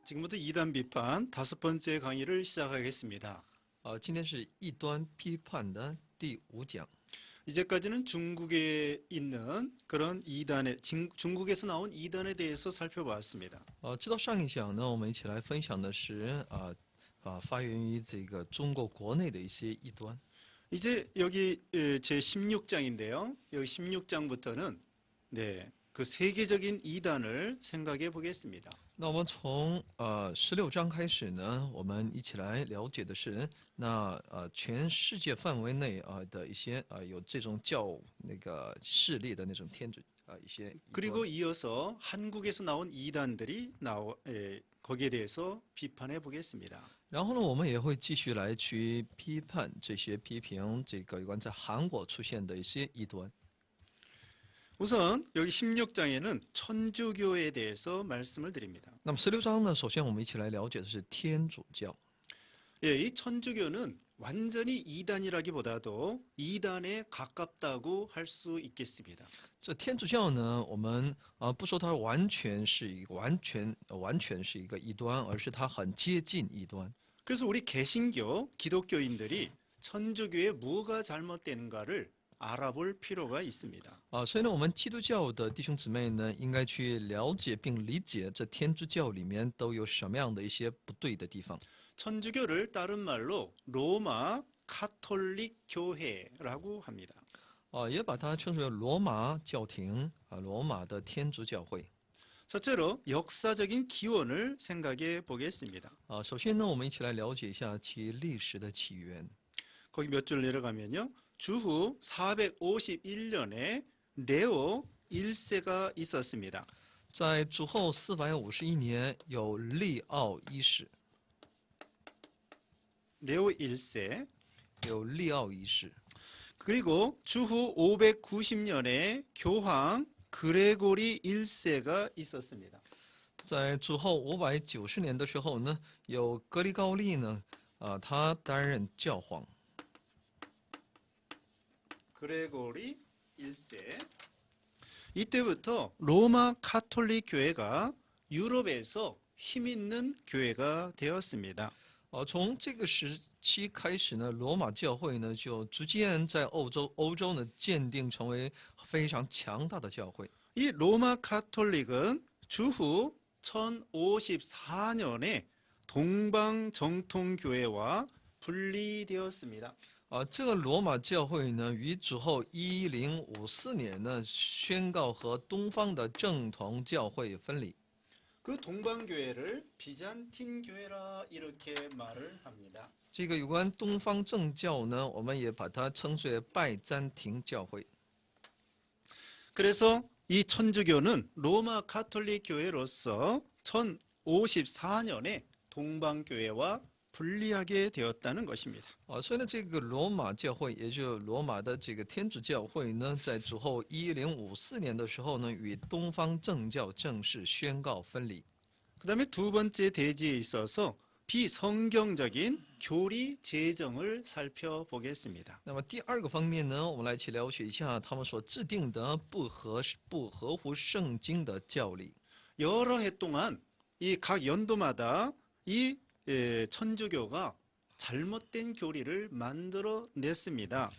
지금부터 이단 비판 5번째 강의를 시작하겠습니다. 今天是异端批判的第5讲。 이제까지는 중국에 있는 그런 이단의 중국에서 나온 이단에 대해서 살펴봤습니다. 知道上一讲呢，我们一起来分享的是发源于这个中国国内的一些异端。 이제 여기 제 16장인데요. 여기 16장부터는 그 세계적인 이단을 생각해 보겠습니다. 那我们从16章开始呢，我们一起来了解的是全世界范围内的一些有这种教那个势力的那种天主一些。 그리고 이어서 한국에서 나온 이단들이 거기에 대해서 비판해 보겠습니다. 然后呢，我们也会继续来去批判这些批评这个有关在韩国出现的一些异端。 우선 여기 16장에는 천주교에 대해서 말씀을 드립니다. 那么16章呢，首先我们一起来了解的是天主教。 이 천주교는 완전히 이단이라기보다도 이단에 가깝다고 할 수 있겠습니다. 这天主教呢，我们不说它完全是一个异端，而是它很接近异端。 그래서 우리 개신교 기독교인들이 천주교에 뭐가 잘못되는가를 알아볼 필요가 있습니다. 所以呢，我们基督教的弟兄姊妹呢，应该去了解并理解这天主教里面都有什么样的一些不对的地方。 천주교를 다른 말로 로마 카톨릭 교회라고 합니다. 也把它称之为罗马教廷罗马的天主教会。 첫째로 역사적인 기원을 생각해 보겠습니다. 首先呢，我们一起来了解一下其历史的起源。 거기 몇 줄 내려가면요. 주후 451년에 레오 1세가 있었습니다. 在主后451年，有利奥一世。 레오 1세. 有利奥一世。 그리고 주후 590년에 교황 그레고리 1세가 있었습니다. 在主后590年的时候呢，有格里高利呢，他担任教皇。 그레고리 1세. 이때부터 로마 카톨릭 교회가 유럽에서 힘 있는 교회가 되었습니다. 从这个时期开始呢，罗马教会呢就逐渐在欧洲呢鉴定成为非常强大的教会。 이 로마 카톨릭은 주후 1054년에 동방 정통교회와 분리되었습니다. 这个罗马教会呢，于主后1054年呢宣告和东方的正统教会分离。 그 동방교회를 비잔틴 교회라 이렇게 말을 합니다. 这个有关东方正教呢，我们也把它称之为拜占庭教会。 그래서 이 천주교는 로마 카톨릭 교회로서 1054년에 동방교회와 분리하게 되었다는 것입니다. 所以呢，这个罗马教会，也就是罗马的这个天主教会呢，在主后1054年的时候呢，与东方正教正式宣告分离。 그다음에 두 번째 대지에 있어서 비성경적인 교리 제정을 살펴보겠습니다. 那么第二个方面呢，我们来一起了解一下他们所制定的不合乎圣经的教理。 여러 해 동안 이 각 연도마다 이 천주교가 잘못된 교리를 만들어냈습니다.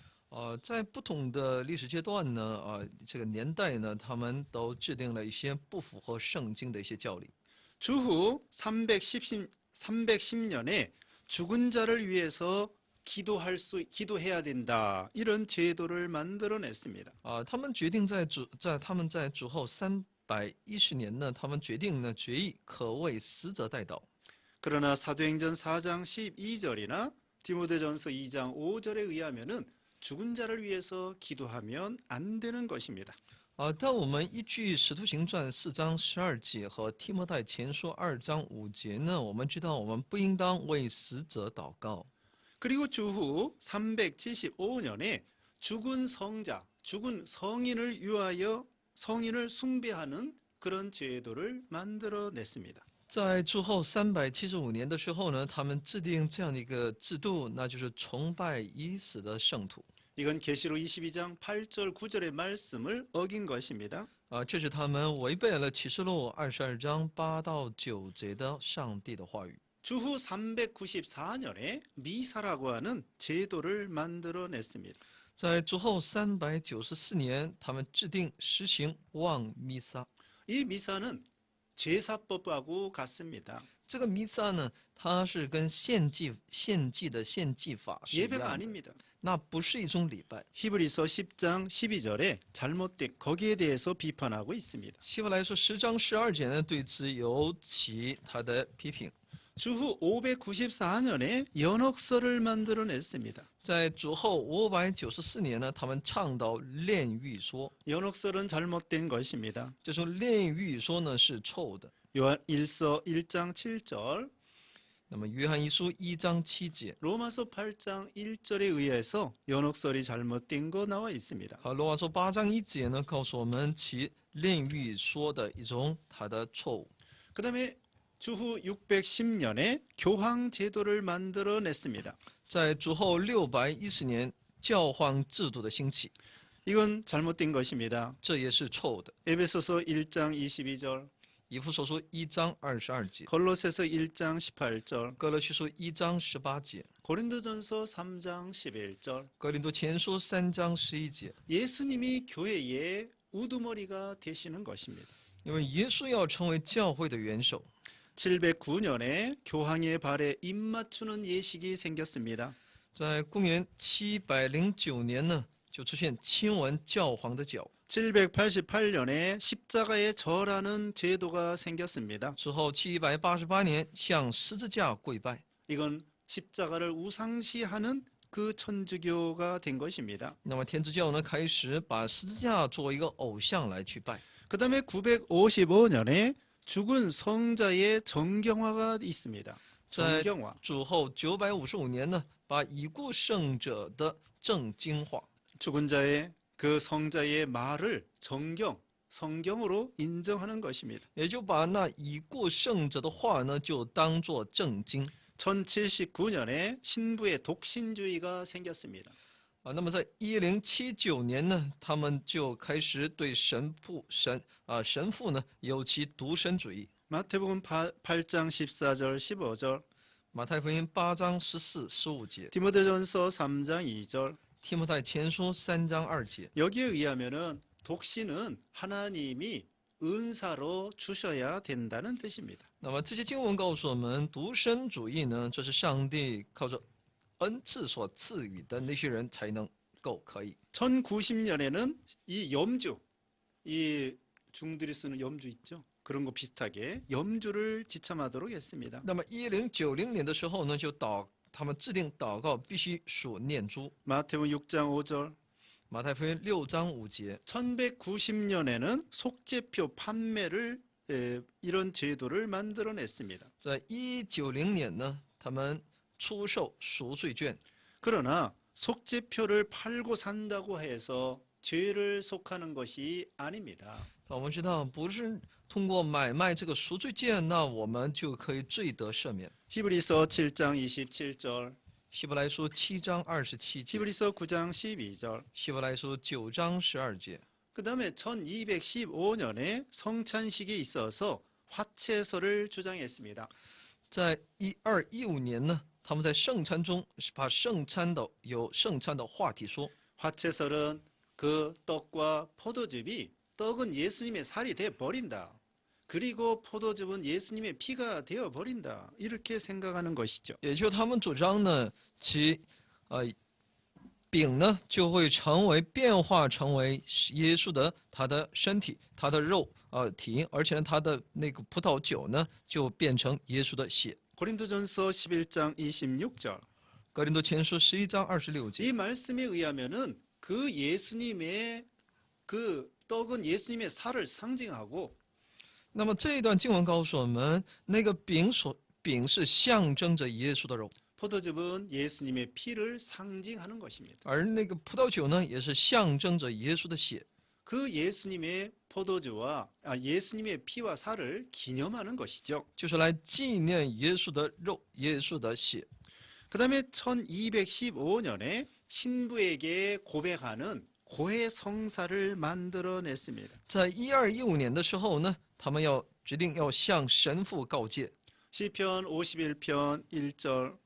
在不同的历史阶段呢，这个年代呢，他们都制定了一些不符合圣经的一些教理。 주후 310년에 죽은 자를 위해서 기도해야 된다. 이런 제도를 만들어냈습니다. 他们决定在主后310年呢，他们决议可为死者代祷。 그러나 사도행전 4장 12절이나 디모데전서 2장 5절에 의하면은 죽은 자를 위해서 기도하면 안 되는 것입니다. 但我们依据《使徒行传》4章12节和提摩太前书2章5节呢，我们知道我们不应当为死者祷告。 그리고 주후 375년에 죽은 성자, 죽은 성인을 위하여 성인을 숭배하는 그런 제도를 만들어냈습니다. 在主后375年的时候呢，他们制定这样的一个制度，那就是崇拜已死的圣徒。 이건 계시록 22장 8절 9절의 말씀을 어긴 것입니다. 这是他们违背了启示录22章8到9节的上帝的话语。 주후 394년에 미사라고 하는 제도를 만들어냈습니다. 在主后394年，他们制定实行望弥撒。 이 미사는 제사법하고 같습니다. 这个弥撒呢，它是跟献祭的献祭法是一 예배가 样的， 아닙니다. 那不是一种礼拜。 히브리서 10장 12절에 잘못된 거기에 대해서 비판하고 있습니다. 希伯来说10章12节呢，对此有起他的批评。 주후 594년에 연옥서를 만들어냈습니다. 在主后594年呢，他们倡导炼狱说， 연옥설은 잘못된 것입니다. 这种炼狱说呢是错的。 요한 1서 1장 7절, 那么约翰一书1章7节 로마서 8장 1절에 의해서 연옥설이 잘못된 거 나와 있습니다. 和罗马书8章1节呢，告诉我们其炼狱说的一种它的错误。 그 다음에 주후 610년에 교황 제도를 만들어냈습니다. 在主后610年，教皇制度的兴起， 이건 잘못된 것입니다. 这也是错误的。 에베소서 1장 22절, 以弗所书1章22节， 골로새서 1장 18절, 哥罗西书1章18节， 고린도전서 3장 11절. 哥林多前书3章11节。 예수님이 교회의 우두머리가 되시는 것입니다. 因为耶稣要成为教会的元首。 709년에 교황의 발에 입 맞추는 예식이 생겼습니다. 在公元709年呢，就出现亲吻教皇的脚。 788년에 십자가에 절하는 제도가 생겼습니다. 之后788年向十字架跪拜， 이건 십자가를 우상시하는 그 천주교가 된 것입니다. 那么天主教呢开始把十字架作为一个偶像来去拜。 그 다음에 955년에 죽은 성자의 정경화가 있습니다. 在 정경화. 主后955年呢，把已故圣者的正经化， 죽은 자의 그 성자의 말을 성경으로 인정하는 것입니다. 也就把那已故圣者的话呢，就当作正经。 1079년에 신부의 독신주의가 생겼습니다. 那么在1079年呢，他们就开始对神父呢有其独身主义。 마태복음 8장 14절 15절, 马太福音8章14、15节， 디모데전서 3장 2절. 提摩太前书3章2节。 여기에 의하면은 독신은 하나님이 은사로 주셔야 된다는 뜻입니다. 那么这些经文告诉我们，独身主义呢，这是上帝靠着恩赐所赐予的那些人才能够可以。 1090년에는 이 염주, 이 중들이 쓰는 염주 있죠? 그런 거 비슷하게 염주를 지참하도록 했습니다. 那么1090年的时候呢，他们制定祷告必须数念珠。 마태복음 6장 5절. 马太福音6章5节。 1190년에는 속죄표 판매를 이런 제도를 만들어냈습니다. 在190年呢，他们出售赎罪券。 그러나 속죄표를 팔고 산다고 해서 죄를 속하는 것이 아닙니다. 我们知道，不是通过买卖这个赎罪券，那我们就可以罪得赦免。 히브리서 7장 27절, 希伯来书7章27节， 히브리서 9장 12절. 希伯来书9章12节。 그 다음에 1215년에 성찬식이 있어서 화채설을 주장했습니다. 在1215年呢，他们在圣餐中把圣餐的话题说， 화채설은 그 떡과 포도즙이 떡은 예수님의 살이 돼 버린다. 그리고 포도즙은 예수님의 피가 되어 버린다. 이렇게 생각하는 것이죠. 也就是他们主张呢，其饼呢就会变化成为耶稣的他的身体，他的肉体，而且呢他的那个葡萄酒呢就变成耶稣的血。 고린도전서 11장 26절. 格林多前书11章26节。 이 말씀에 의하면은 그 예수님의 그 떡은 예수님의 살을 상징하고 那么这一段经文告诉我们，那个饼是象征着耶稣的肉， 포도즙은 예수님의 피를 상징하는 것입니다. 而那个葡萄酒呢，也是象征着耶稣的血。 그 예수님의 포도주와 예수님의 피와 살을 기념하는 것이죠. 就是来纪念耶稣的肉，耶稣的血。 그 다음에 1215년에 신부에게 고백하는 고해 성사를 만들어냈습니다. 在1215年的时候呢，他们决定要向神父告诫。 시편 51편 1절,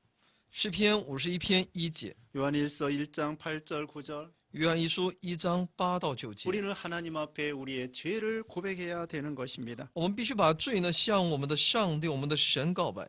诗篇51篇1节， 요한일서 1장 8절 9절. 约翰一书1章8到9节。 우리는 하나님 앞에 우리의 죄를 고백해야 되는 것입니다. 我们必须把罪呢向我们的上帝、我们的神告白。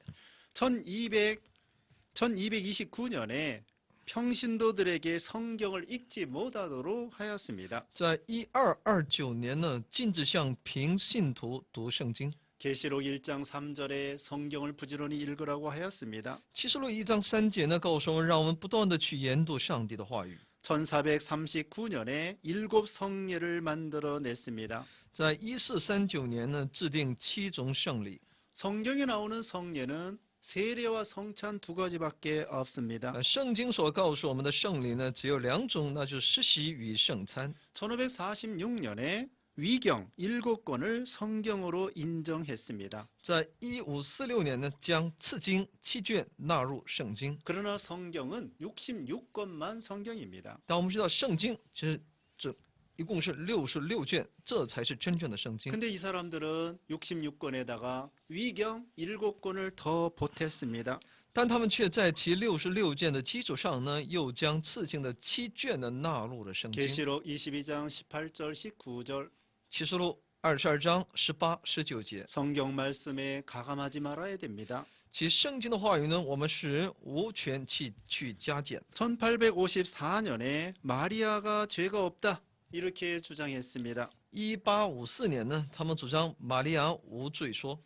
1229년에 평신도들에게 성경을 읽지 못하도록 하였습니다. 在1229年呢，禁止向平信徒读圣经。 계시록 1장 3절에 성경을 부지런히 읽으라고 하였습니다. 启示录1章3节呢，告诉我们，让我们不断的去研读上帝的话语。 1439년에 7 성례를 만들어냈습니다. 在1439年呢，制定7种圣礼。 성경에 나오는 성례는 세례와 성찬 2가지밖에 없습니다. 圣经所告诉我们的圣礼呢，只有2种，那就是施洗与圣餐。 1546년에 위경 7권을 성경으로 인정했습니다. 在1546年呢，将次经7卷纳入圣经。 그러나 성경은 66권만 성경입니다. 但我们知道，圣经其实这一共是66卷，这才是真正的圣经。 근데 이 사람들은 66권에다가 위경 7권을 더 보탰습니다. 但他们却在其66卷的基础上呢，又将次经的7卷呢纳入了圣经。 계시록 22장 18절 19절. 启示录22章18、19节， 성경 말씀에 가감하지 말아야 됩니다. 其圣经的话语呢，我们是无权去加减。 1854년에 마리아가 죄가 없다 이렇게 주장했습니다. 1854年呢，他们主张玛利亚无罪说。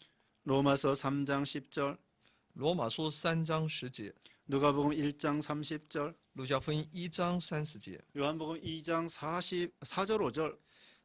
로마서 3장 10절, 罗马书3章10节， 누가복음 1장 30절, 路加福音1章30节， 요한복음 2장 44절 5절.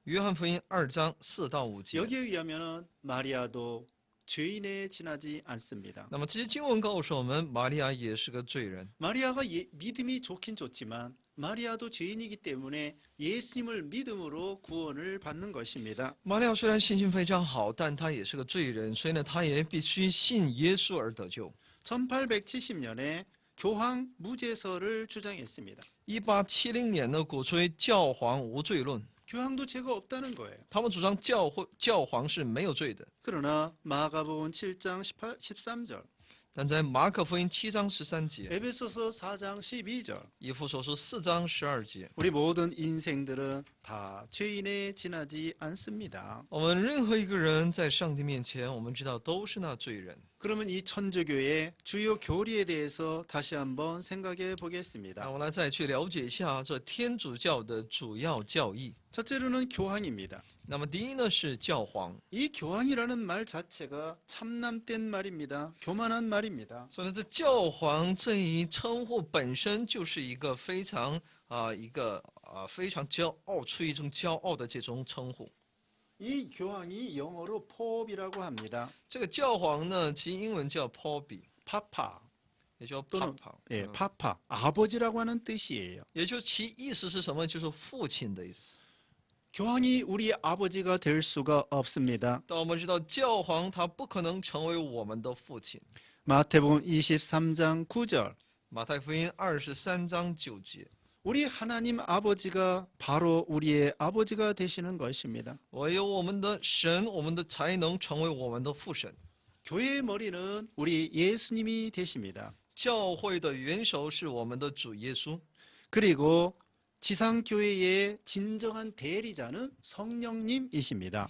约翰福音2章4到5节。 여기에 의하면 마리아도 죄인에 지나지 않습니다. 那么这些经文告诉我们，玛利亚也是个罪人。 마리아가 믿음이 좋긴 좋지만 마리아도 죄인이기 때문에 예수님을 믿음으로 구원을 받는 것입니다. 玛利亚虽然信心非常好，但她也是个罪人，所以呢，她也必须信耶稣而得救。 1870년에 교황 무죄설을 주장했습니다. 1870年呢，鼓吹教皇无罪论， 교황도 죄가 없다는 거예요. 他们主张教皇是没有罪的。 그러나 마가복음 7장 13절, 但在马可福音7章13节， 에베소서 4장 12절, 以弗所书4章12节， 우리 모든 인생들은 다 죄인에 지나지 않습니다. 我们任何一个人在上帝面前，我们知道都是那罪人。 그러면 이 천주교의 주요 교리에 대해서 다시 한번 생각해 那 보겠습니다. 我们来再去了解一下这天主教的主要教义。 첫째로는 교황입니다. 那么第一呢是教皇， 이 교황이라는 말 자체가 참남된 말입니다. 교만한 말입니다. 所以呢，这教皇这一称呼本身就是一个非常非常骄傲，出于一种骄傲的这种称呼。 이 교황이 영어로 포업이라고 합니다. 这个教皇呢，其英文叫 Pope， 파파, 也叫 또는 Papa， 예, 파파, 아버지라고 하는 뜻이에요. 也就其意思是什么？就是父亲的意思。 교황이 우리 아버지가 될 수가 없습니다. 但我们知道，教皇他不可能成为我们的父亲。 마태복음 23장 9절. 马太福音23章9节， 우리 하나님 아버지가 바로 우리의 아버지가 되시는 것입니다. 唯有我们的神，我们的才能成为我们的父神。 교회의 머리는 우리 예수님이 되십니다. 教会的元首是我们的主耶稣， 그리고 지상교회의 진정한 대리자는 성령님이십니다.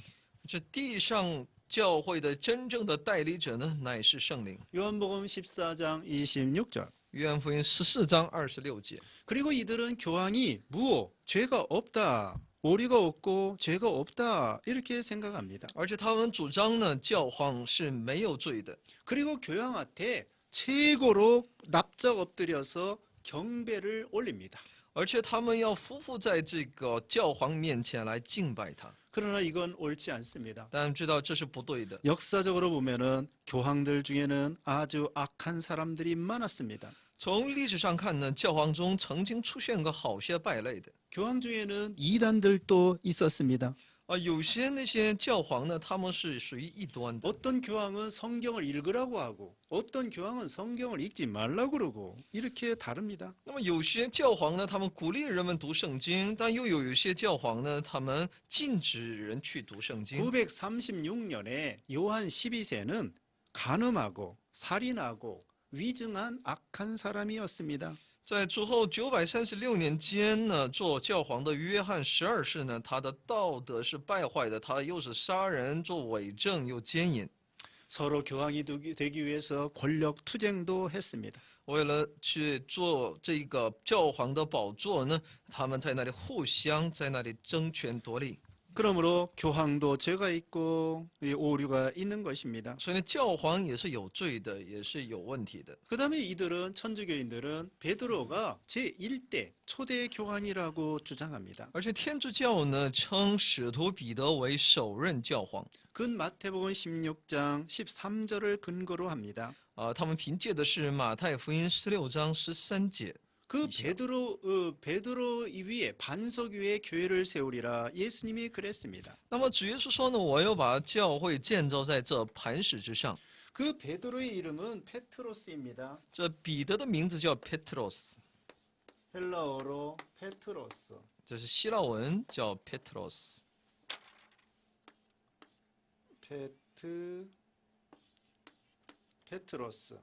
这地上教会的真正的代理者呢，乃是圣灵。 요한복음 14장 26절. 约翰福音14章26节， 그리고 이들은 교황이 무오, 죄가 없다, 오류가 없고 죄가 없다 이렇게 생각합니다. 而且他们主张呢，教皇是没有罪的， 그리고 교황한테 최고로 납작 엎드려서 경배를 올립니다. 而且他们要匍匐在这个教皇面前来敬拜他。 그러나 이건 옳지 않습니다. 但知道这是不对的。 역사적으로 보면은 교황들 중에는 아주 악한 사람들이 많았습니다. 从历史上看呢，教皇中曾经出现过好些败类的， 교황 중에는 이단들도 있었습니다. 有些那些教皇呢，他们是属于异端的。 어떤 교황은 성경을 읽으라고 하고 어떤 교황은 성경을 읽지 말라고 그러고 이렇게 다릅니다. 那么有些教皇呢，他们鼓励人们读圣经，但又有一些教皇呢，他们禁止人去读圣经。 936년에 요한 12세는 간음하고 살인하고 위증한 악한 사람이었습니다. 在主后936年间呢，做教皇的约翰12世呢，他的道德是败坏的，他又是杀人、做伪证又奸淫。 서로 교황이 되기 위해서 권력 투쟁도 했습니다. 为了去做这个教皇的宝座呢，他们在那里互相在那里争权夺利。 그러므로 교황도 죄가 있고 오류가 있는 것입니다. 所以呢，教皇也是有罪的，也是有问题的。 그 다음에 이들은 천주교인들은 베드로가 제1대 초대 교황이라고 주장합니다. 而且天主教呢，称使徒彼得为首任教皇。 근 마태복음 16장 13절을 근거로 합니다. 他们凭借的是马太福音16章13节。 그 베드로 위에 반석 위에 교회를 세우리라 예수님이 그랬습니다. 那么主耶稣说呢，我要把教会建造在这磐石之上。 그 베드로의 이름은 페트로스입니다. 这彼得的名字叫 Petros， 헬라어로 페트로스. 这是希腊文叫 Petros。 페트로스.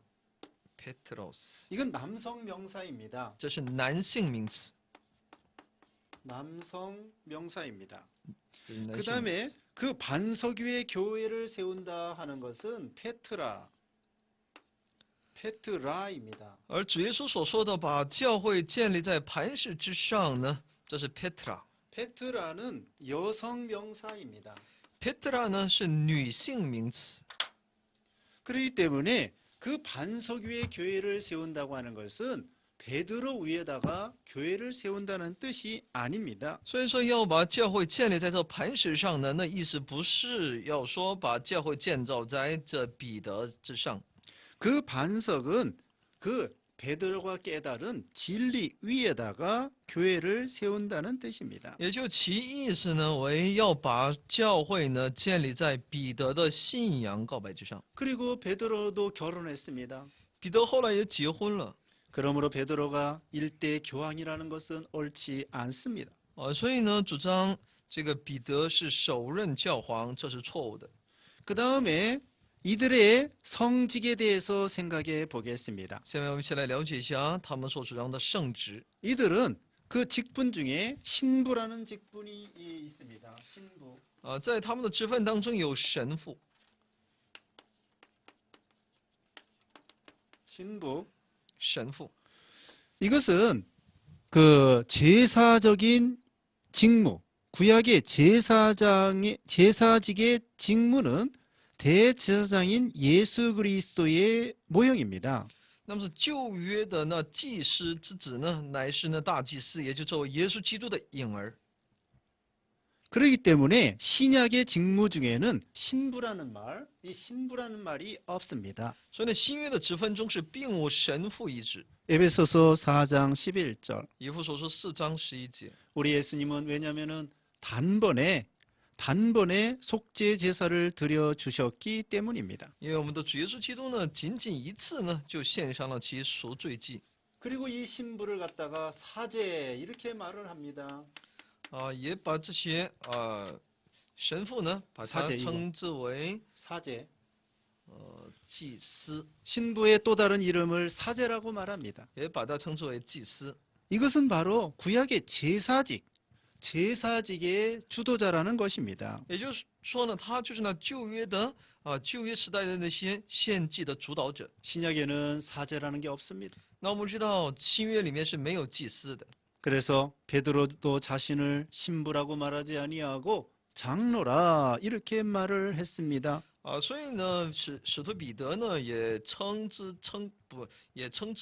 Petros， 이건 남성 명사입니다. 这是男性名词。 남성 명사입니다. 这是男 그 性名 다음에 词 그 반석 위에 교회를 세운다 하는 것은 페트라입니다. 而主耶稣所说的把教会建立在磐石之上呢，这是 Petra。 페트라는 여성 명사입니다. Petra 呢是女性名词。 그렇기 때문에 그 반석 위에 교회를 세운다고 하는 것은 베드로 위에다가 교회를 세운다는 뜻이 아닙니다. 所以说要把教会建立在这磐石上呢，那意思不是要说把教会建造在这彼得之上。 그 반석은 그 베드로가 깨달은 진리 위에다가 교회를 세운다는 뜻입니다. 也就其意思呢为要把教会呢建立在彼得的信仰告白之上。 그리고 베드로도 결혼했습니다. 彼得后来也结婚了。 그러므로 베드로가 일대 교황이라는 것은 옳지 않습니다. 所以呢主张这个彼得是首任教皇，这是错误的。 그 다음에 이들의 성직에 대해서 생각해 보겠습니다. 下面我们一起来了解一下他们所主张的圣职。 이들은 그 직분 중에 신부라는 직분이 있습니다. 신부. 在他们的职分当中有神父。 신부. 神父 이것은 그 제사적인 직무, 구약의 제사직의 직무는 대제사장인 예수 그리스도의 모형입니다. 那么是旧约的那祭司之子呢，乃是那大祭司，也就作为耶稣基督的影儿。 그렇기 때문에 신약의 직무 중에는 신부라는 말이 없습니다. 所以呢，新约的职分中是并无神父一职。 에베소서 4장 11절. 以弗所说4章11节。 우리 예수님은 왜냐하면은 단번에 속죄 제사를 드려 주셨기 때문입니다. 因为我们的主耶稣基督呢，仅仅一次呢，就献上了其赎罪祭。 그리고 이 신부를 갖다가 사제 이렇게 말을 합니다. 也把这些神父呢，把他 사제 称之为 사제. 祭司， 신부의 또 다른 이름을 사제라고 말합니다. 也把它称之为祭司。 이것은 바로 구약의 제사직의 주도자라는 것입니다. 也就是说呢，他就是那旧约的旧约时代的那些献祭的主导者。 신약에는 사제라는 게 없습니다. 那我们知道新约里面是没有祭司的。 그래서 베드로도 자신을 신부라고 말하지 아니하고 장로라 이렇게 말을 했습니다. 所以呢，使徒彼得呢也称之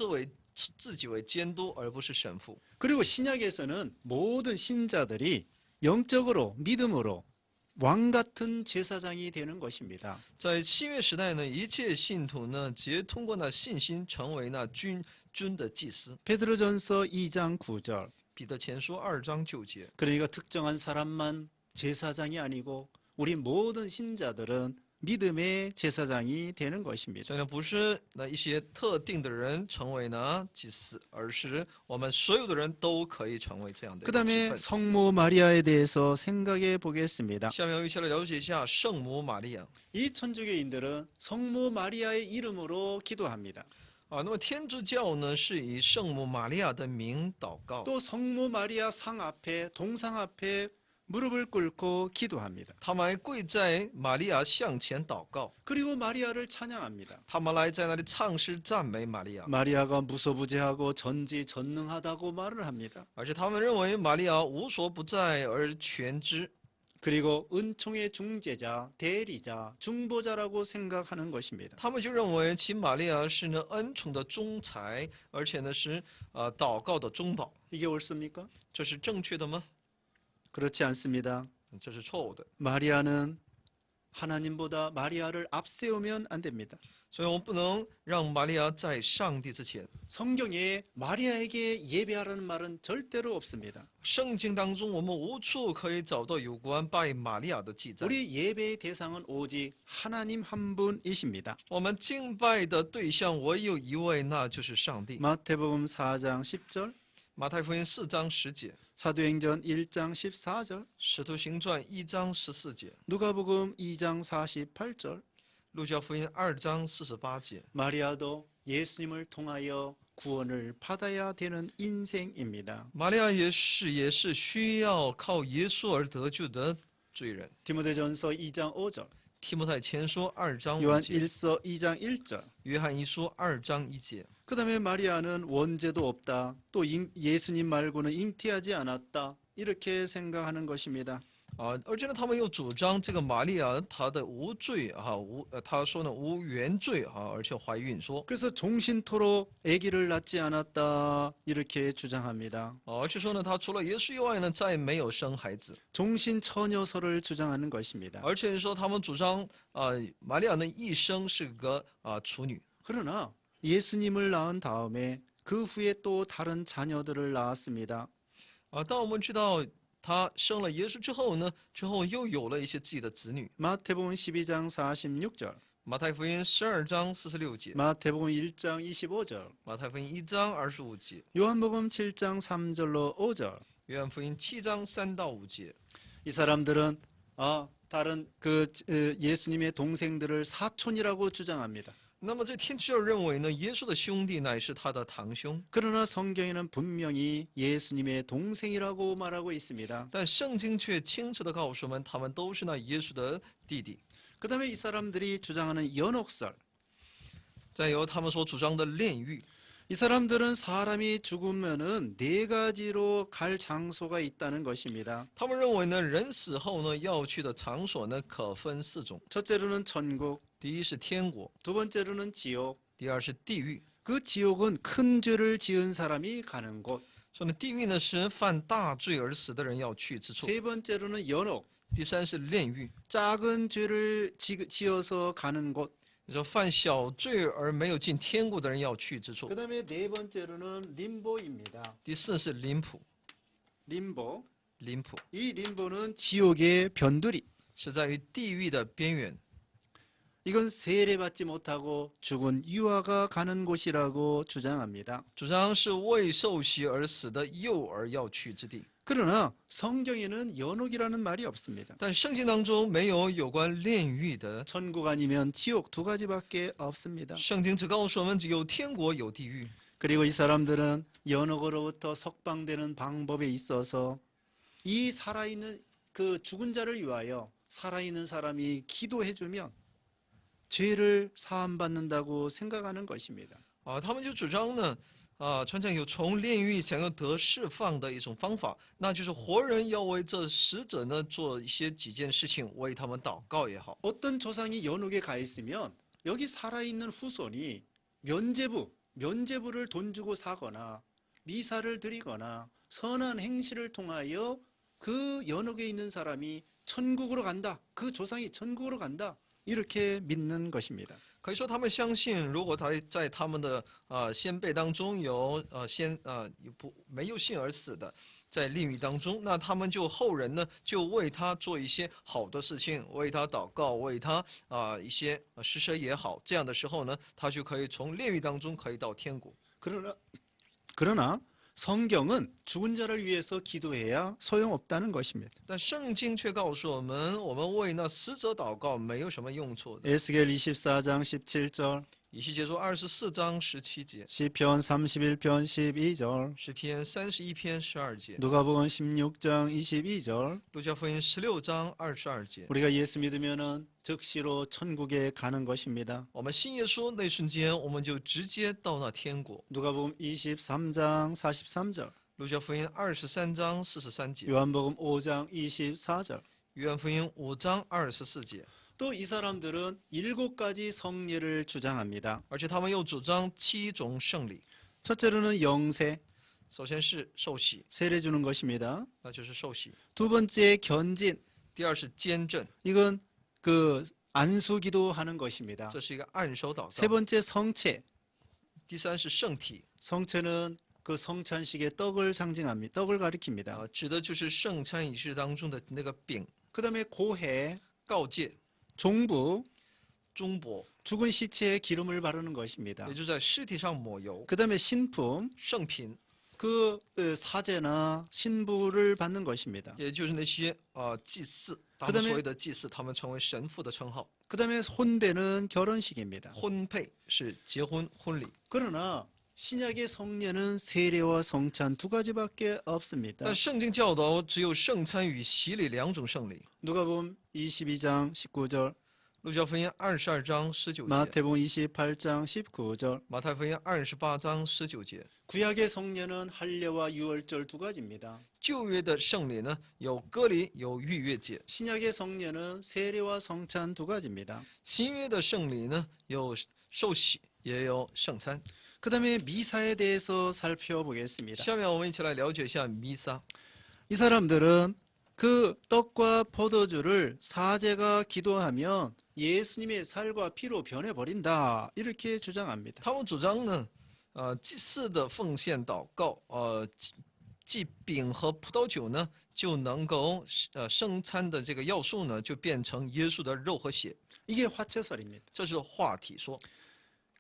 为自己为监督，而不是神父。 그리고 신약에서는 모든 신자들이 영적으로 믿음으로 왕 같은 제사장이 되는 것입니다. 在新约时代呢，一切信徒呢，直接通过那信心成为那君的祭司。 베드로전서 2장 9절. 彼得前书2章9节。 그러니까 특정한 사람만 제사장이 아니고 우리 모든 신자들은 믿음의 제사장이 되는 것입니다. 所以呢，不是那一些特定的人成为呢祭司，而是我们所有的人都可以成为这样的一 그 个职 다음에 分。 성모 마리아에 대해서 생각해 보겠습니다. 下面我们一起来了解一下圣母玛利亚。 이 천주교인들은 성모 마리아의 이름으로 기도합니다. 那么天主教呢是以圣母玛利亚的名祷告， 또 성모 마리아 상 앞에 동상 앞에 무릎을 꿇고 기도합니다. 他们还跪在玛利亚像前祷告， 그리고 마리아를 찬양합니다. 他们来在那里唱诗赞美玛利亚， 마리아가 무소부재하고 전지전능하다고 말을 합니다. 而且他们认为玛利亚无所不在而全知， 그리고 은총의 중재자, 대리자, 중보자라고 생각하는 것입니다. 他们就认为其玛利亚是呢恩宠的中才，而且呢是祷告的中保， 이게 옳습니까? 这是正确的吗？ 그렇지 않습니다. 这是错误的。 마리아는 하나님보다 마리아를 앞세우면 안 됩니다. 所以我们不能让玛利亚在上帝之前。 성경에 마리아에게 예배하라는 말은 절대로 없습니다. 圣经当中，我们无处可以找到有关拜玛利亚的记载。 우리 예배의 대상은 오직 하나님 한 분이십니다. 我们敬拜的对象唯有一位，那就是上帝。 마태복음 4장 10절, 马太福音4章10节， 사도행전 1장 14절, 使徒行传1章14节， 누가복음 2장 48절, 路加福音2章48节。 마리아도 예수님을 통하여 구원을 받아야 되는 인생입니다. 玛利亚也是需要靠耶稣而得救的罪人。 디모데전서 2장 5절, 提摩太前书2章5 요한 节， 1서 2장 1절. 约翰一书2章1节。 그 다음에 마리아는 원죄도 없다. 또 예수님 말고는 잉태하지 않았다. 이렇게 생각하는 것입니다. 而且呢，他们又主张这个玛利亚她的无罪他说呢无原罪而且怀孕说， 그래서 종신토록 아기를 낳지 않았다. 이렇게 주장합니다. 而且说呢，她除了耶稣以外呢，再没有生孩子， 종신처녀설을 주장하는 것입니다. 而且说他们主张玛利亚呢一生是个处女。 그러나 예수님을 낳은 다음에 그 후에 또 다른 자녀들을 낳았습니다. 当我们知道她生了耶稣之后呢，之后又有了一些自己的子女。 마태복음 12장 46절, 马太福音12章46节， 마태복음 1장 25절, 马太福音1章25节， 요한복음 7장 3절로 5절. 约翰福音7章3到5节。 이 사람들은 다른 예수님의 동생들을 사촌이라고 주장합니다. 那么这天主教认为呢，耶稣的兄弟乃是他的堂兄， 그러나 성경에는 분명히 예수님의 동생이라고 말하고 있습니다. 但圣经却清楚地告诉我们，他们都是那耶稣的弟弟。 그 다음에 이 사람들이 주장하는 연옥설. 再有他们所主张的炼狱， 이 사람들은 사람이 죽으면은 4가지로 갈 장소가 있다는 것입니다. 他们认为呢，人死后呢要去的场所呢可分4种， 첫째로는 천국, 第一是天国， 두 번째로는 지옥. 第二是地狱。 그 지옥은 큰 죄를 지은 사람이 가는 곳. 所以呢，地狱呢是犯大罪而死的人要去之处。 세 번째로는 연옥, 第三是炼狱， 작은 죄를 지어서 가는 곳. 你说犯小罪而没有进天国的人要去之处 그 。 다음에 네 번째로는 림보입니다. 第四是林普， 림보. 林普 이 림보는 지옥의 변두리. 是在于地狱的边缘。 이건 세례받지 못하고 죽은 유아가 가는 곳이라고 주장합니다. 主张是未受洗而死的幼儿要去之地， 그러나 성경에는 연옥이라는 말이 없습니다. 但圣经当中没有有关炼狱的。 천국 아니면 지옥 2가지밖에 없습니다. 圣经只告诉我们，只有天国有地狱。 그리고 이 사람들은 연옥으로부터 석방되는 방법에 있어서 이 살아있는 그 죽은 자를 위하여 살아있는 사람이 기도해주면 죄를 사함받는다고 생각하는 것입니다. 他们就主张呢，传讲有从炼狱想要得释放的一种方法，那就是活人要为这死者呢做几件事情，为他们祷告也好。 어떤 조상이 연옥에 가 있으면 여기 살아있는 후손이 면제부를 돈 주고 사거나 미사를 드리거나 선한 행실을 통하여 그 연옥에 있는 사람이 천국으로 간다. 그 조상이 천국으로 간다. 이렇게 믿는 것입니다. 可以说，他们相信，如果在他们的先辈当中有没有信而死的，在炼狱当中，那他们就后人呢，就为他做一些好的事情，为他祷告，为他一些施舍也好，这样的时候呢，他就可以从炼狱当中可以到天国。 그러나 성경은 죽은 자를 위해서 기도해야 소용없다는 것입니다. 但圣经却告诉我们，我们为那死者祷告没有什么用处的。 에스겔 24장 17절, 以西结书24章17节， 시편 31편 12절, 诗篇31篇12节， 누가복음 16장 22절. 路加福音16章22节。 우리가 예수 믿으면은 즉시로 천국에 가는 것입니다. 我们信耶稣那瞬间，我们就直接到那天国。 누가복음 23장 43절, 路加福音23章43节， 요한복음 5장 24절. 约翰福音5章24节。 또 이 사람들은 7가지 성례를 주장합니다. 而且他们又主张7种圣礼， 첫째로는 영세, 首先是受洗， 세례 주는 것입니다. 那就是受洗； 두 번째 견진, 第二是监证， 이건 그 안수기도 하는 것입니다. 这是一个按手祷 세 告； 번째 성체, 第三是圣体， 성체는 그 성찬식의 떡을 상징합니다. 떡을 가리킵니다. 指的就是圣餐仪式当中的那个饼。 그다음에 고해, 告诫、 종부, 中伯， 죽은 시체에 기름을 바르는 것입니다. 也就在尸体上抹油； 그다음에 신품, 圣品， 그 사제나 신부를 받는 것입니다. 也就是那些祭祀，他 그다음에 们所谓的祭祀，他们成为神父的称号。 그다음에 혼배는 결혼식입니다. 婚配是结婚婚礼， 그러나 신약의 성례는 세례와 성찬 2가지밖에 없습니다. 但圣经教导只有圣餐与洗礼2种圣礼。 누가복음 22장 19절, 路加福音22章19节， 마태복음 28장 19절. 马太福音28章19节。 구약의 성례는 할례와 유월절 2가지입니다. 旧约的圣礼呢，有割礼，有逾越节； 신약의 성례는 세례와 성찬 2가지입니다. 新约的圣礼呢，有受洗，也有圣餐。 그다음에 미사에 대해서 살펴보겠습니다. 下面我们一起来了解一下弥撒。 이 사람들은 그 떡과 포도주를 사제가 기도하면 예수님의 살과 피로 변해버린다 이렇게 주장합니다. 他们主张呢，祭祀的奉献祷告，祭饼和葡萄酒呢，就能够圣餐的这个要素呢，就变成耶稣的肉和血。 이게 화채설입니다. 这是话体说。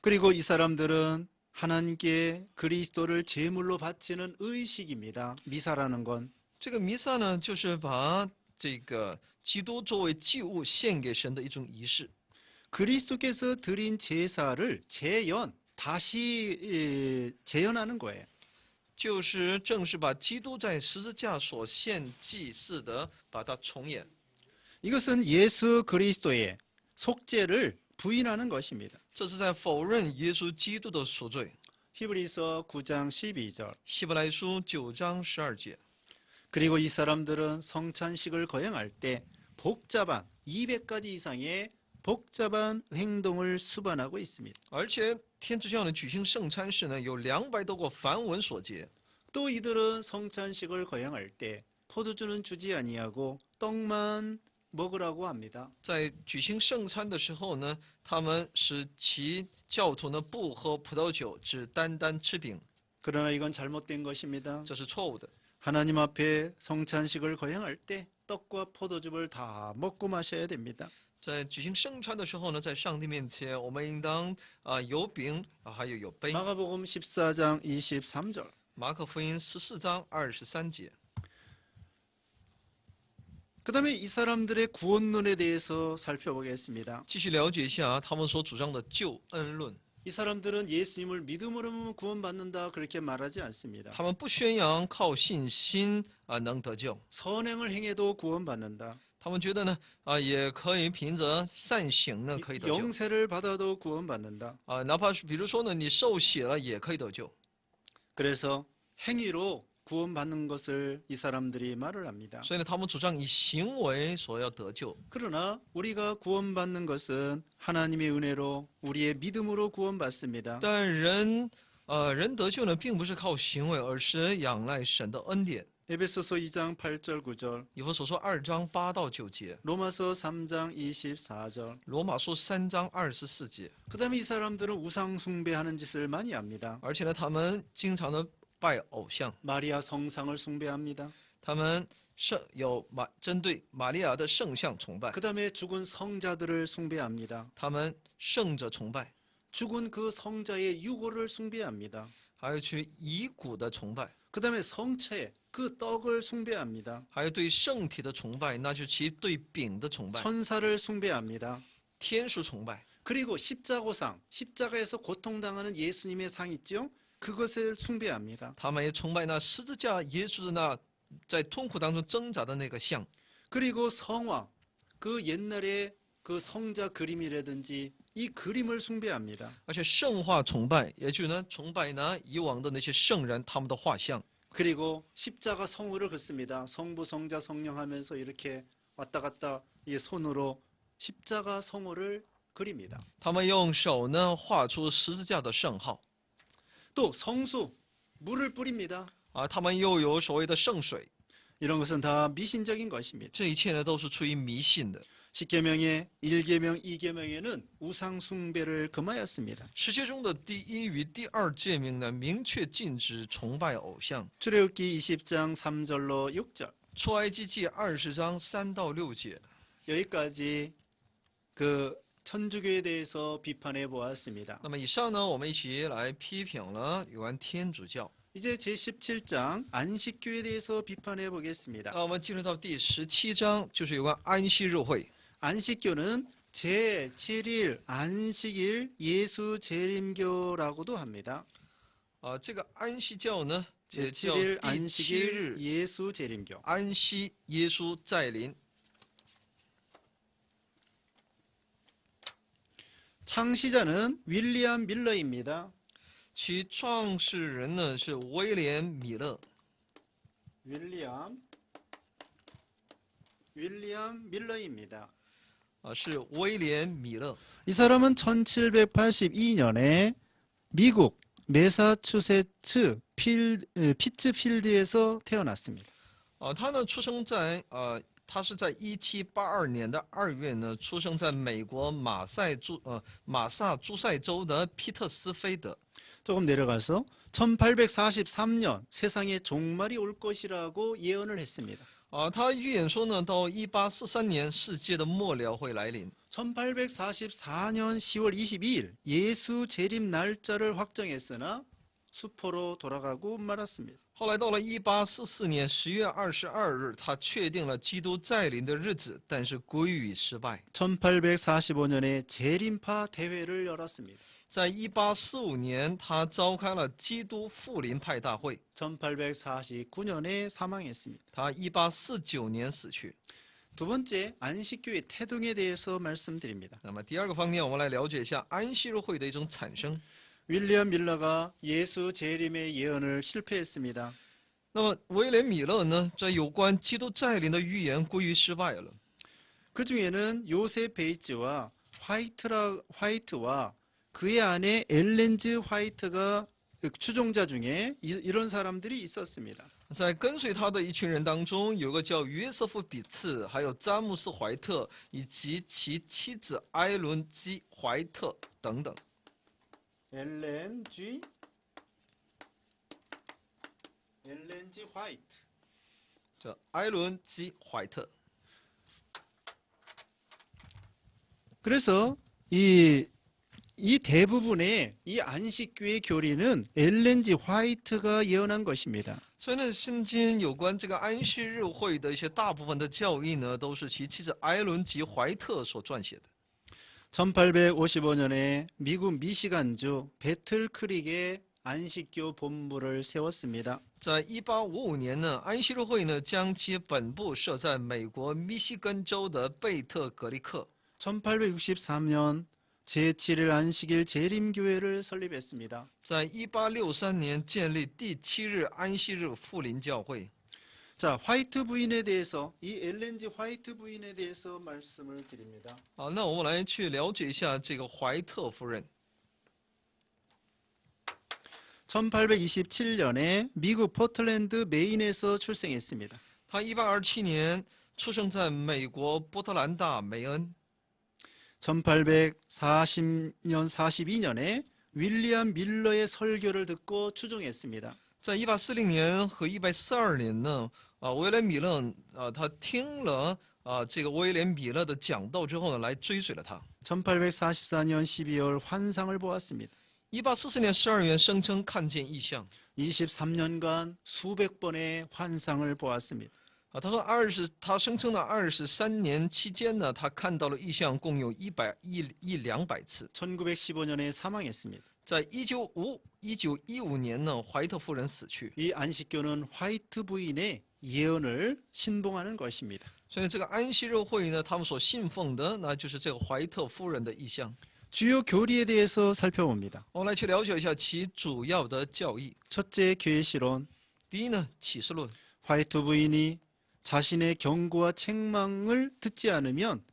그리고 이 사람들은 하나님께 그리스도를 제물로 바치는 의식입니다. 미사라는 건. 这个弥撒呢，就是把这个基督作为祭物献给神的一种仪式。 그리스도께서 드린 제사를 다시 재현하는 거예요. 就是正是把基督在十字架所献祭祀的，把它重演。 이것은 예수 그리스도의 속죄를 부인하는 것입니다. 这是在否认耶稣基督的赎罪。 히브리서 9장 12절. 希伯来书9章12节。 그리고 이 사람들은 성찬식을 거행할 때 복잡한 200가지 이상의 복잡한 행동을 수반하고 있습니다. 而且天主教呢举行圣餐时呢，有200多个梵文所结。 또 이들은 성찬식을 거행할 때 포도주는 주지 아니하고 떡만 먹으라고 합니다. 在举行圣餐的时候呢，他们使其教徒呢不喝葡萄酒，只单单吃饼， 그러나 이건 잘못된 것입니다. 这是错误的。 하나님 앞에 성찬식을 거행할 때 떡과 포도즙을 다 먹고 마셔야 됩니다. 在举行圣餐的时候呢，在上帝面前，我们应当有饼还有杯。 마가복음 14장 23절. 马可福音14章23节。 그다음에 이 사람들의 구원론에 대해서 살펴보겠습니다. 继续了解一下他们所主张的救恩论。 이 사람들은 예수님을 믿음으로 구원받는다 그렇게 말하지 않습니다. 他们不宣扬靠信心能得救， 선행을 행해도 구원받는다. 他们觉得呢也可以凭着善行呢可以得救 영세를 받아도 구원받는다. 哪怕是比如说呢你受洗了也可以得救。 그래서 행위로 구원받는 것을 이 사람들이 말을 합니다. 所以呢，他们主张以行为所要得救。 그러나 우리가 구원받는 것은 하나님의 은혜로 우리의 믿음으로 구원받습니다. 但人得救呢，并不是靠行为，而是仰赖神的恩典。 에베소서 2장 8절 9절, 以弗所说2章8到9节， 로마서 3장 24절. 罗马书3章24节。 그다음에 이 사람들은 우상 숭배하는 짓을 많이 합니다. 而且呢，他们经常的拜偶像， 마리아 성상을 숭배합니다. 他们针对玛利亚的圣像崇拜， 그 다음에 죽은 성자들을 숭배합니다. 他们圣者崇拜， 죽은 그 성자의 유골을 숭배합니다. 还有去遗骨的崇拜， 그 다음에 성체, 그 떡을 숭배합니다. 还有对圣体的崇拜，那就是其对饼的崇拜， 천사를 숭배합니다. 天书崇拜， 그리고 십자고상, 십자가에서 고통당하는 예수님의 상 있죠? 그것을 숭배합니다. 他们也崇拜那十字架耶稣的那在痛苦当中挣扎的那个像， 그리고 성화, 그 옛날에 그 성자 그림이라든지 이 그림을 숭배합니다. 而且圣化崇拜，也就是呢崇拜呢以往的那些圣人他们的画像， 그리고 십자가 성호를 긋습니다. 성부, 성자, 성령 하면서 이렇게 왔다 갔다 이 손으로 십자가 성호를 그립니다. 他们用手呢画出十字架的圣号， 또 성수, 물을 뿌립니다. 他们又有所谓的圣水， 이런 것은 다 미신적인 것입니다. 这一切呢都是出于迷信的。 십계명의 1계명, 2계명에는 우상 숭배를 금하였습니다. 十诫中的第一与第二诫命呢，明确禁止崇拜偶像。 출애굽기 20장 3절로 6절 出埃及记20章3到6节， 여기까지 그 천주교에 대해서 비판해 보았습니다. 那么以上呢，我们一起来批评了有关天主教。 이제 제17장 안식교에 대해서 비판해 보겠습니다. 我们进入到第17章，就是有关安息日会。 안식교는 제7일 안식일 예수 재림교라고도 합니다. 这个安息教呢，也叫 제7일 第七 안식일 日 예수 재림교. 安息耶稣再临。 창시자는 윌리엄 밀러입니다. 其创始人呢是威廉米勒， 윌리엄 밀러입니다. 是威廉米勒。 이 사람은 1782년에 미국 매사추세츠 피츠필드에서 태어났습니다. 他呢出生在他是在1782年的2月呢，出生在美国马萨诸塞州的皮特斯菲德。 조금 내려가서 1843년 세상에 종말이 올 것이라고 예언을 했습니다. 他预言说呢，到1843年世界的末了会来临。 1844년 10월 22일 예수 재림 날짜를 확정했으나 수포로 돌아가고 말았습니다. 后来到了1844年10月22日，他确定了基督再临的日子，但是归于失败。 1845년에 재림파 대회를 열었습니다. 在1845年，他召开了基督复临派大会。 1849년에 사망했습니다. 他1849年死去。 두 번째 안식교의 태동에 대해서 말씀드립니다. 那么第二个方面，我们来了解一下安息日会的一种产生。 윌리엄 밀러가 예수 재림의 예언을 실패했습니다. 那么威廉米勒呢，在有关基督再临的预言归于失败了。 그 중에는 요셉 베이츠와 화이트와 그의 아내 엘렌즈 화이트가 추종자 중에 이런 사람들이 있었습니다. 在跟随他的一群人当中，有个叫约瑟夫·比茨，还有詹姆斯·怀特，以及其妻子艾伦·基·怀特等等。 엘렌 G 화이트. 这艾伦·基·怀特。 그래서 이 대부분의 이 안식교의 교리는 엘렌 G 화이트가 예언한 것입니다. 所以呢，圣经有关这个安息日会的一些大部分的教义呢，都是其妻子艾伦·及怀特所撰写的。 1855년에 미국 미시간주 배틀크릭에 안식교 본부를 세웠습니다. 在1855年呢，安息日会呢将其本部设在美国密西根州的贝特格利克。 1863년 제7일 안식일 재림교회를 설립했습니다. 在1863年建立第7日安息日复临教会。 자, 화이트 부인에 대해서 이 엘렌지 화이트 부인에 대해서 말씀을 드립니다. 好，那我们来去了解一下这个怀特夫人。 1827년에 미국 포틀랜드 메인에서 출생했습니다. 她1827年出生在美国波特兰大梅恩。 1842년에 윌리엄 밀러의 설교를 듣고 추종했습니다. 在1840年和1842年呢，威廉米勒他听了这个威廉米勒的讲道之后呢，来追随了他。 1844년 12월 환상을 보았습니다. 1844年12月声称看见异象。 23년간 수백 번의 환상을 보았습니다. 他说他声称呢23年期间呢，他看到了异象共有200次。 1915년에 사망했습니다. 在1915年呢，怀特夫人死去。 이 안식교는 화이트 부인의 예언을 신봉하는 것입니다. 所以这个安息日会呢，他们所信奉的那就是这个怀特夫人的意象。 주요 교리에 대해서 살펴봅니다. 我们来去了解一下其主要的教义。 첫째 계시론. 第一呢，启示论。 화이트 부인이 자신의 경고와 책망을 듣지 않으면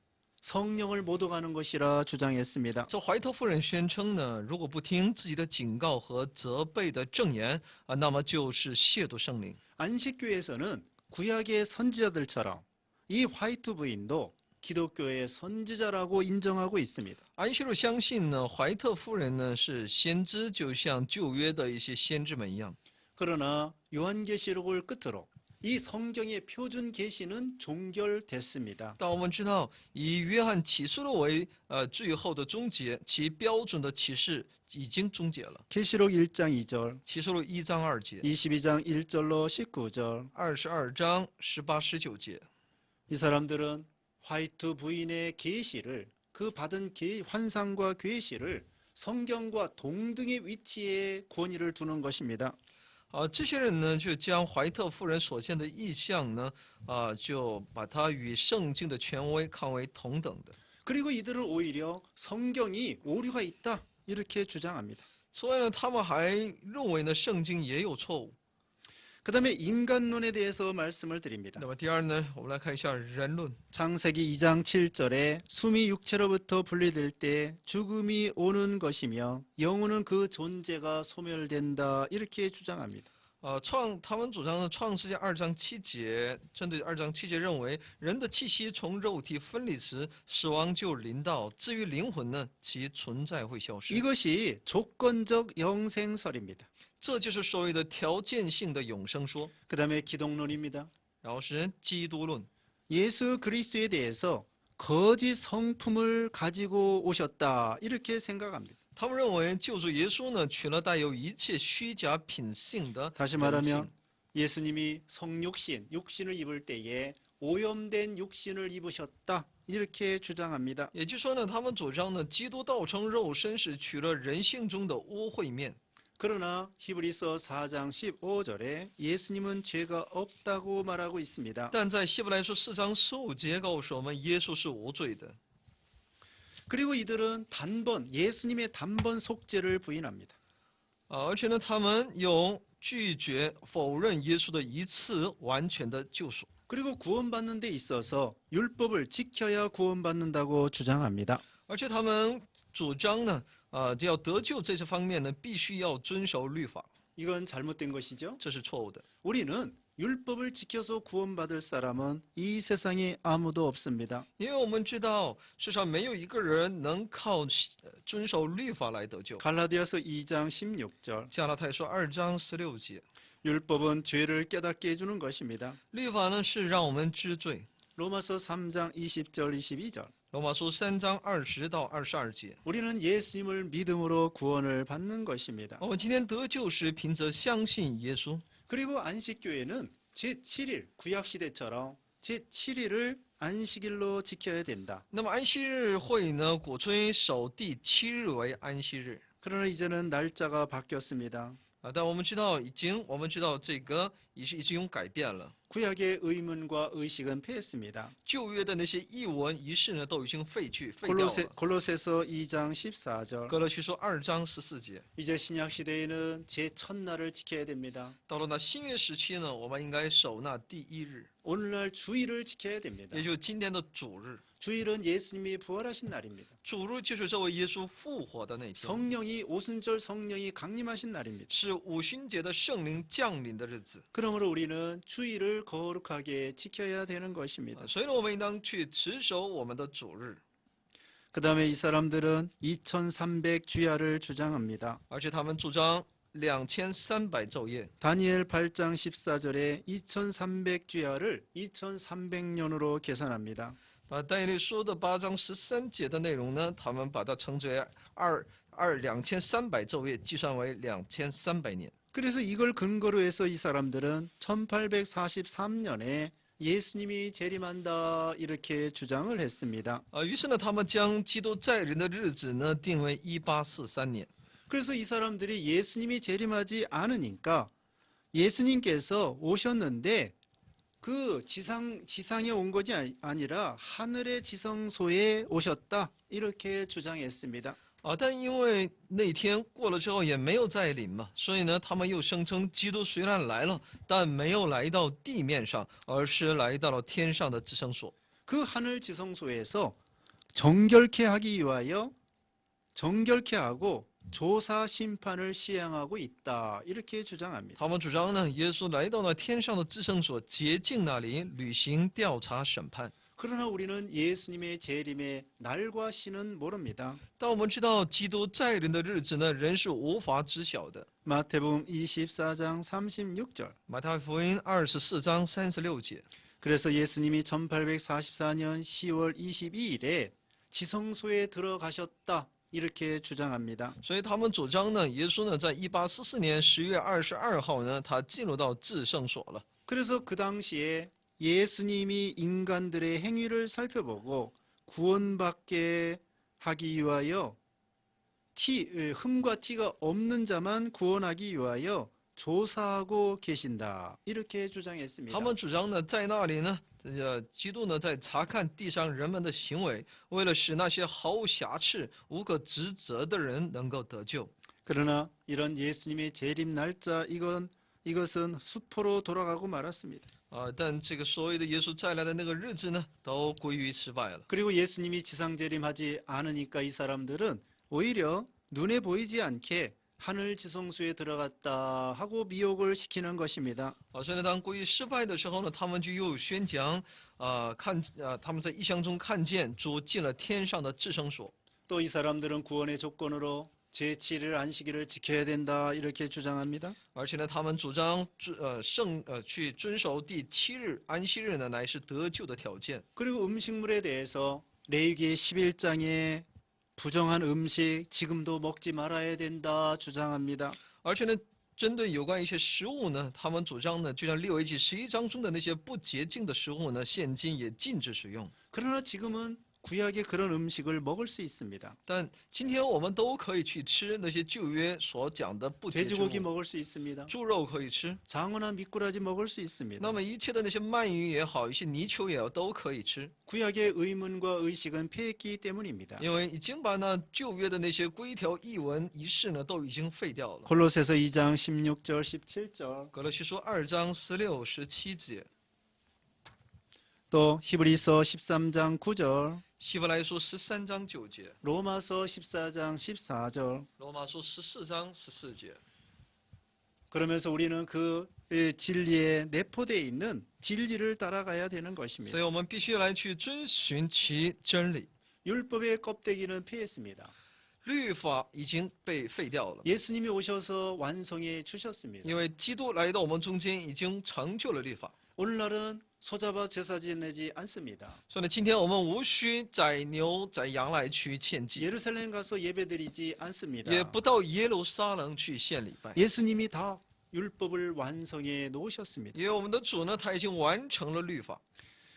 성령을 못 오가는 것이라 주장했습니다. 这怀特夫人宣称呢，如果不听自己的警告和责备的证言那么就是亵渎圣灵。 안식교에서는 구약의 선지자들처럼 이 화이트 부인도 기독교의 선지자라고 인정하고 있습니다. 安息日相信呢，怀特夫人呢是先知，就像旧约的一些先知们一样。 그러나 요한계시록을 끝으로 이 성경의 표준 계시는 종결됐습니다. 但我们知道，以约翰启示录为最后的终结，其标准的启示已经终结了。 계시록 1장 2절, 启示录1章2节， 22장 1절로 19절. 22章18、19节。 이 사람들은 화이트 부인의 계시를 그 받은 환상과 계시를 성경과 동등의 위치에 권위를 두는 것입니다. 这些人呢，就将怀特夫人所见的异象呢，就把它与圣经的权威看为同等的。 그리고 이들은 오히려 성경이 오류가 있다 이렇게 주장합니다. 所以呢，他们还认为呢，圣经也有错误。 그 다음에 인간론에 대해서 말씀을 드립니다. 那么第二呢，我们来看一下人论。 창세기 2장 7절에 숨이 육체로부터 분리될 때 죽음이 오는 것이며 영혼은 그 존재가 소멸된다 이렇게 주장합니다. 他们主张的创世纪2章7节，针对2章7节认为，人的气息从肉体分离时，死亡就临到；至于灵魂呢，其存在会消失。 이것이 조건적 영생설입니다. 这就是所谓的条件性的永生说。 그 다음에 기독론입니다. 然后是基督论， 예수 그리스도에 대해서 거짓 성품을 가지고 오셨다 이렇게 생각합니다. 他们认为救主耶稣呢，取了带有一切虚假品性的 다시 人 말하면 性。 예수님이 성육신, 육신을 입을 때에 오염된 육신을 입으셨다 이렇게 주장합니다. 也就是说呢，他们主张呢，基督道成肉身是取了人性中的污秽面。 그러나 히브리서 4장 15절에 예수님은 죄가 없다고 말하고 있습니다. 但在希伯来书4章15节告诉我们，耶稣是无罪的。 그리고 이들은 예수님의 단번 속죄를 부인합니다. 而且呢，他们又拒绝否认耶稣的一次完全的救赎。 그리고 구원받는 데 있어서 율법을 지켜야 구원받는다고 주장합니다. 而且他们主张呢，要得救这些方面呢，必须要遵守律法， 이건 잘못된 것이죠. 这是错误的。 우리는 율법을 지켜서 구원받을 사람은 이 세상에 아무도 없습니다. 因为我们知道世上没有一个人能靠遵守律法来得救。 갈라디아서 2장 16절. 加拉太书2章16节， 율법은 죄를 깨닫게 해주는 것입니다. 律法呢是让我们知罪。 로마서 3장 20절 22절. 罗马书3章20到22节， 우리는 예수님을 믿음으로 구원을 받는 것입니다. 我们今天得救时，凭着相信耶稣。 그리고 안식교회는 제7일 구약시대처럼 제7일을 안식일로 지켜야 된다. 那么安息日会呢，鼓吹守第7日为安息日。 그러나 이제는 날짜가 바뀌었습니다. 但我们知道这个已经改变了。 구약의 의문과 의식은 폐했습니다. 旧约的那些译文仪式呢，都已经废掉了。 골로새서 2장 14절. 哥罗西书2章14节， 이제 신약 시대에는 제 첫날을 지켜야 됩니다. 到了那新约时期呢，我们应该守那第1日， 오늘날 주일을 지켜야 됩니다. 也就是今天的主日。 주일은 예수님이 부활하신 날입니다. 主日就是这位耶稣复活的那天， 성령이 오순절 성령이 강림하신 날입니다. 是五旬节的圣灵降临的日子。 그러므로 우리는 주일을 거룩하게 지켜야 되는 것입니다. 所以呢，我们应当去持守我们的主日。 그 다음에 이 사람들은 2300 주야를 주장합니다. 而且他们主张2300昼夜。 다니엘 8장 14절에 2300주야를 2300년으로 계산합니다. 把但以理书的8章13节的内容呢，他们把它称之为2300昼夜，计算为2300年。 그래서 이걸 근거로 해서 이 사람들은 1843년에 예수님이 재림한다 이렇게 주장을 했습니다. 于是呢，他们将基督再临的日子呢定为1843年。 그래서 이 사람들이 예수님이 재림하지 않으니까 예수님께서 오셨는데 그 지상에 온 것이 아니라 하늘의 지성소에 오셨다 이렇게 주장했습니다. 但因为那天过了之后也没有再临嘛，所以呢，他们又声称基督虽然来了，但没有来到地面上，而是来到了天上的至圣所。 그 하늘 지성소에서 정결케 하기 위하여 정결케 하고 조사 심판을 시행하고 있다 이렇게 주장합니다. 他们主张呢，耶稣来到了天上的至圣所洁净那里，履行调查审判。 그러나 우리는 예수님의 재림의 날과 시는 모릅니다. 但我们知道基督再临的日子呢，人是无法知晓的。 마태복음 24장 36절. 马太福音24章36节。 그래서 예수님이 1844년 10월 22일에 지성소에 들어가셨다 이렇게 주장합니다. 所以他们主张呢，耶稣呢，在1844年10月22号呢，他进入到至圣所了。 그래서 그 당시에 예수님이 인간들의 행위를 살펴보고 구원받게 하기 위하여 흠과 티가 없는 자만 구원하기 위하여 조사하고 계신다 이렇게 주장했습니다. 他们主张呢，在那里呢，基督呢，在查看地上人们的行为，为了使那些毫无瑕疵、无可指责的人能够得救。 그러나 이런 예수님의 재림 날짜 이것은 수포로 돌아가고 말았습니다. 但这个所谓的耶稣再来的那个日子呢，都归于失败了。 그리고 예수님이 지상 재림하지 않으니까 이 사람들은 오히려 눈에 보이지 않게 하늘 지성소에 들어갔다 하고 미혹을 시키는 것입니다. 所以呢，当归于失败的时候呢，他们就又宣讲，他们在异象中看见主进了天上的至圣所。 또 이 사람들은 구원의 조건으로 제7일 안식일을 지켜야 된다 이렇게 주장합니다. 而且呢，他们主张去遵守第7日安息日呢，乃是得救的条件。 그리고 음식물에 대해서 레위기 11장에 부정한 음식 지금도 먹지 말아야 된다 주장합니다. 而且呢，针对有关一些食物呢，他们主张呢，就像利未记11章中的那些不洁净的食物呢，现今也禁止使用。 그러나 지금은 구약의 그런 음식을 먹을 수 있습니다. 但今天我们都可以去吃那些旧约所讲的不洁之 돼지고기 物， 먹을 수 있습니다. 猪肉可以吃， 장어나 미꾸라지 먹을 수 있습니다. 那么一切的那些鳗鱼也好，一些泥鳅也好，都可以吃， 구약의 의문과 의식은 폐했기 때문입니다. 因为已经把那旧约的那些规条、译文、仪式呢，都已经废掉了。 골로새서 2장 16절 17절 格罗西书2章16、17节， 또 히브리서 13장 9절 希伯来书13章9节， 로마서 14장 14절 罗马书14章14节。 그러면서 우리는 그 진리에 내포되어 있는 진리를 따라가야 되는 것입니다. 所以我们必须来去遵循其真理。 율법의 껍데기는 폐했습니다. 律法已经被废掉了， 예수님이 오셔서 완성해 주셨습니다. 因为基督来到我们中间，已经成就了律法。 오늘날은 소잡아 제사 지내지 않습니다. 所以呢，今天我们无需宰牛宰羊来去献祭， 예루살렘 가서 예배드리지 않습니다. 也不到耶路撒冷去献礼拜， 예수님이 다 율법을 완성해 놓으셨습니다. 因为我们的主呢，他已经完成了律法，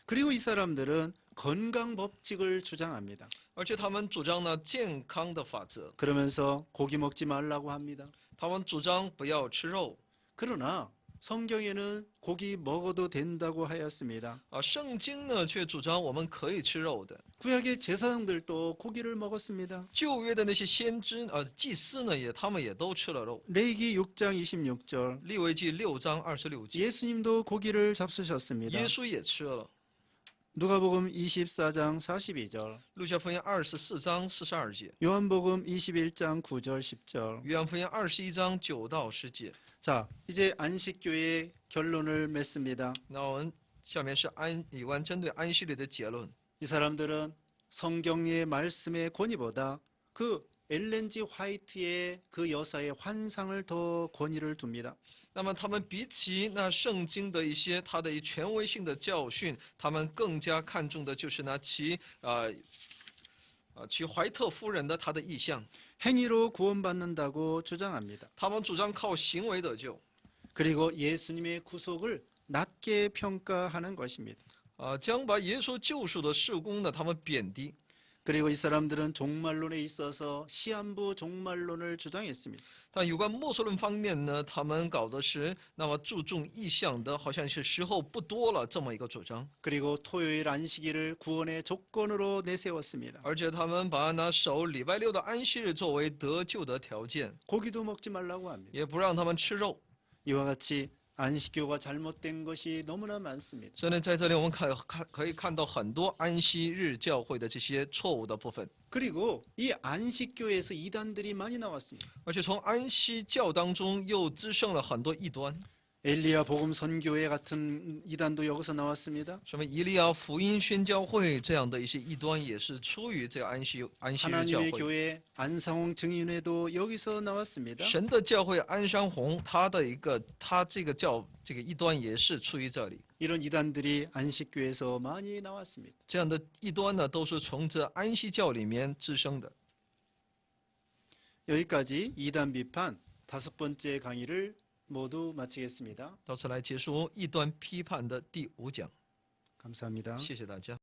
그리고 이 사람들은 건강 법칙을 주장합니다. 而且他们主张呢健康的法则， 그러면서 고기 먹지 말라고 합니다. 他们主张不要吃肉。 그러나 성경에는 고기 먹어도 된다고 하였습니다. 圣经呢却主张我们可以吃肉的。 구약의 제사장들도 고기를 먹었습니다. 旧约的那些先知祭司呢，他们也都吃了肉。 레위기 6장 26절 利未记6章26节， 예수님도 고기를 잡수셨습니다. 耶稣也吃了。 누가복음 24장 42절 路加福音24章42节， 요한복음 21장 9절 10절 约翰福音21章9到10节。 자, 이제 안식교의 결론을 맺습니다. 那我们下面是有关针对安息日的结论。 이 사람들은 성경의 말씀의 권위보다 그 엘렌지 화이트의 그 여사의 환상을 더 권위를 둡니다. 那么他们比起那圣经的一些它的权威性的教训，他们更加看重的就是那其怀特夫人的她的意象， 행위로 구원받는다고 주장합니다. 他们主张靠行为得救， 그리고 예수님의 구속을 낮게 평가하는 것입니다. 将把耶稣救赎的事工呢，他们贬低。 그리고 이 사람들은 종말론에 있어서 시한부 종말론을 주장했습니다. 但有关末世论方面呢，他们搞的是那么注重意向的，好像是时候不多了这么一个主张， 그리고 토요일 안식일을 구원의 조건으로 내세웠습니다. 而且他们把那守礼拜六的安息日作为得救的条件， 고기도 먹지 말라고 합니다. 也不让他们吃肉。 이와 같이 안식교가 잘못된 것이 너무나 많습니다. 所以呢，在这里我们可以看到很多安息日教会的这些错误的部分， 그리고 이 안식교에서 이단들이 많이 나왔습니다. 而且从安息教当中又滋生了很多异端， 엘리야 복음 선교회 같은 이단도 여기서 나왔습니다. 什么以利亚福音宣教会这样的一些异端，也是出于这个安息日教 하나님의 会。 교회 안상홍 증인회도 여기서 나왔습니다. 神的教会安山红，他这个异端也是出于这里。 이런 이단들이 안식교에서 많이 나왔습니다. 这样的异端呢，都是从这安息教里面滋生的。 여기까지 이단 비판 5번째 강의를 모두 마치겠습니다. 到此来结束异端批判的第5讲， 감사합니다. 谢谢大家。